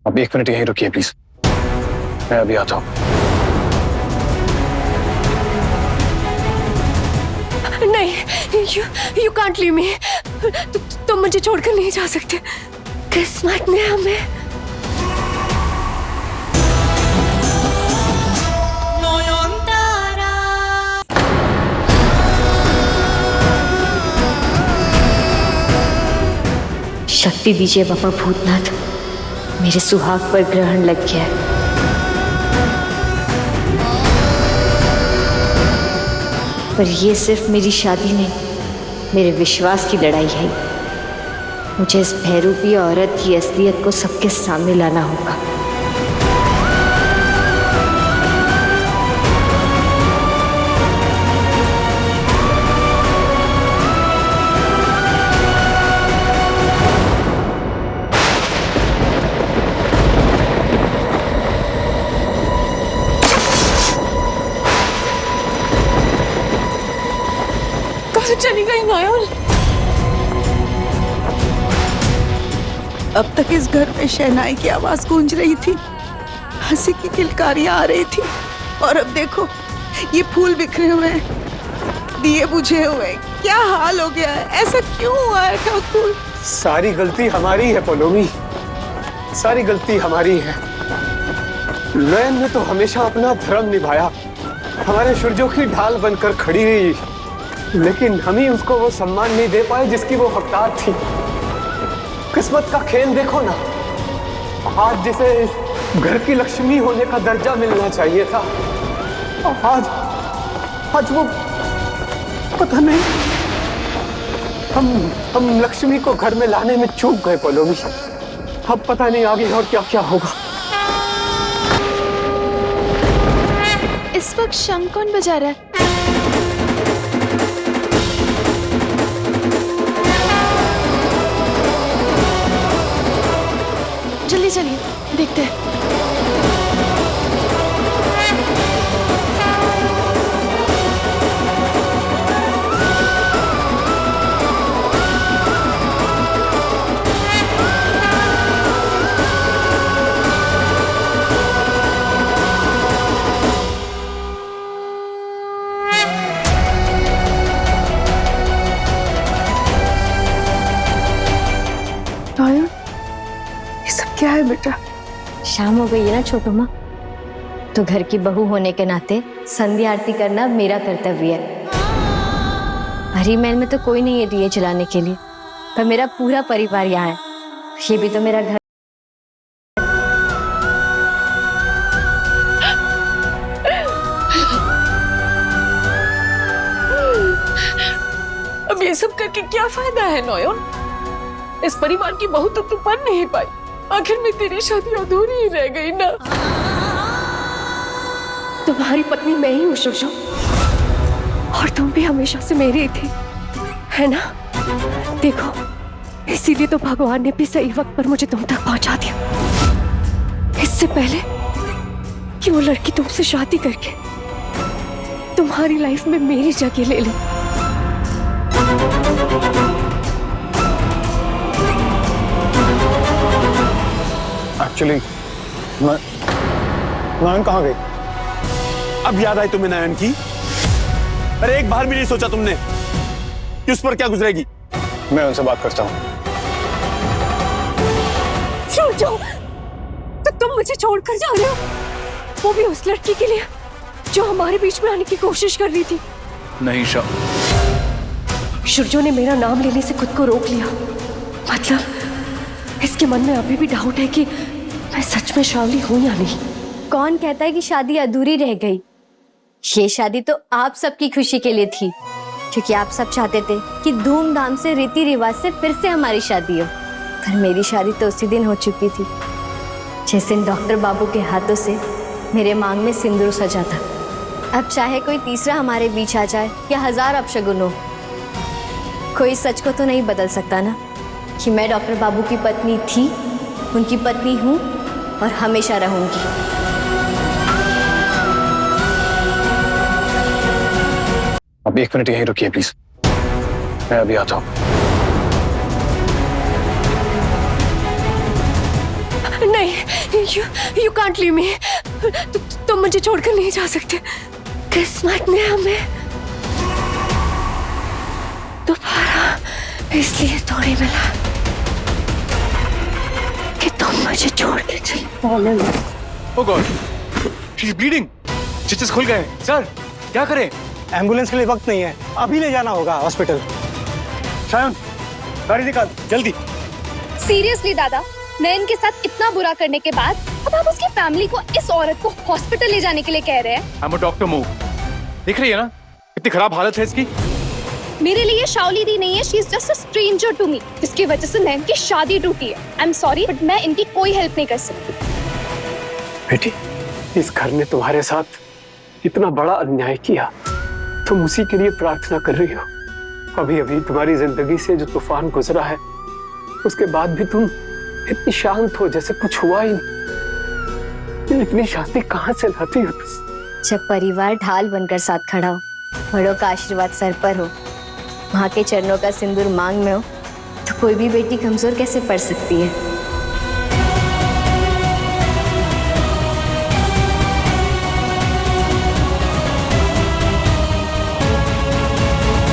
अब 1 मिनट यहीं रुकिए प्लीज, मैं अभी आता हूँ। नहीं, यू कांट लीव मी। तुम मुझे छोड़कर नहीं जा सकते। किस्मत ने हमें शक्ति दीजिए बाबा भूतनाथ, मेरे सुहाग पर ग्रहण लग गया है। पर ये सिर्फ मेरी शादी नहीं, मेरे विश्वास की लड़ाई है। मुझे इस भैरूपी औरत की असलियत को सबके सामने लाना होगा। चली गई नयन। अब तक इस घर में शहनाई की आवाज गूंज रही थी, हंसी की किलकारियां आ रही थी, और अब देखो ये फूल बिखरे हुए हैं, दिए बुझे हुए। क्या हाल हो गया है? ऐसा क्यों हुआ है ठाकुर? सारी गलती हमारी है पोलोमी, सारी गलती हमारी है। नयन ने तो हमेशा अपना धर्म निभाया, हमारे सूरजों की ढाल बनकर खड़ी रही, लेकिन हम ही उसको वो सम्मान नहीं दे पाए जिसकी वो हकदार थी। किस्मत का खेल देखो ना, आज जिसे इस घर की लक्ष्मी होने का दर्जा मिलना चाहिए था, आज वो पता नहीं, हम लक्ष्मी को घर में लाने में चूक गए पोलोमी। अब पता नहीं आगे और क्या क्या होगा। इस वक्त शंख कौन बजा रहा है? जल्दी चलिए देखते हैं। क्या है बेटा? शाम हो गई है ना छोटू माँ, तो घर की बहू होने के नाते संध्या आरती करना मेरा कर्तव्य है। भरी महल में तो कोई नहीं है दिए जलाने के लिए, पर मेरा पूरा परिवार यहाँ है। ये भी तो मेरा घर। अब ये सब करके क्या फायदा है नयन? इस परिवार की बहू तो तू बन नहीं पाई, आखिर में तेरी शादी अधूरी ही रह गई ना। तुम्हारी पत्नी मैं ही हूँ शोशो, और तुम भी हमेशा से मेरी ही थी, है ना? देखो, इसीलिए तो भगवान ने भी सही वक्त पर मुझे तुम तक पहुंचा दिया, इससे पहले कि वो लड़की तुमसे शादी करके तुम्हारी लाइफ में मेरी जगह ले ले। एक्चुअली नयन कहाँ गई? अब याद आई तुम्हें नयन की? अरे एक बार भी नहीं सोचा तुमने कि उस पर क्या गुजरेगी? मैं उनसे बात करता हूँ। छोड़ जाओ, तो तुम मुझे छोड़कर जा रहे हो, वो भी उस लड़की के लिए जो हमारे बीच में आने की कोशिश कर रही थी। नहीं सूरजो ने मेरा नाम लेने से खुद को रोक लिया। मतलब इसके मन में अभी भी डाउट है कि मैं सच में श्रावली हूं या नहीं। कौन कहता है कि शादी अधूरी रह गई? ये शादी तो आप सबकी खुशी के लिए थी, क्योंकि आप सब चाहते थे कि धूमधाम से रीति रिवाज से फिर से हमारी शादी हो। पर मेरी शादी तो उसी दिन हो चुकी थी जिस दिन डॉक्टर बाबू के हाथों से मेरे मांग में सिंदूर सजा था। अब चाहे कोई तीसरा हमारे बीच आ जाए या 1000 अपशगुन हो, कोई सच को तो नहीं बदल सकता ना कि मैं डॉक्टर बाबू की पत्नी थी, उनकी पत्नी हूँ और हमेशा रहूंगी। अब 1 मिनट यहीं रुकिए प्लीज, मैं अभी आता हूँ। नहीं, यू कांट लीव मी। तुम मुझे छोड़कर नहीं जा सकते। किस्मत ने हमें दोबारा इसलिए थोड़ी मिला कि तुम मुझे छोड़ के चले। Oh god, she is bleeding. Stitches खुल गए। सर क्या करें? एम्बुलेंस के लिए वक्त नहीं है, अभी ले जाना होगा हॉस्पिटल। शायन गाड़ी निकाल जल्दी। सीरियसली दादा, नयन के साथ इतना बुरा करने के बाद अब आप उसकी फैमिली को, इस औरत को हॉस्पिटल ले जाने के लिए कह रहे हैं? आई एम अ डॉक्टर मो। देख रही है ना कितनी खराब हालत है इसकी। मेरे लिए शाओली दी नहीं है, she is just a stranger to me, जिसकी वजह से नयन की शादी टूटी है। आई एम सॉरी बट मैं इनकी कोई हेल्प नहीं कर सकती। बेटी, इस घर ने तुम्हारे साथ इतना बड़ा अन्याय किया, तुम उसी के लिए प्रार्थना कर रही हो। अभी अभी तुम्हारी जिंदगी से जो तूफान गुजरा है, उसके बाद भी तुम इतनी शांत हो जैसे कुछ हुआ ही नहीं। इतनी शांति कहाँ से लाती हो तुम? जब परिवार ढाल बनकर साथ खड़ा हो, बड़ों का आशीर्वाद सर पर हो, माँ के चरणों का सिंदूर मांग में हो, तो कोई भी बेटी कमजोर कैसे पड़ सकती है?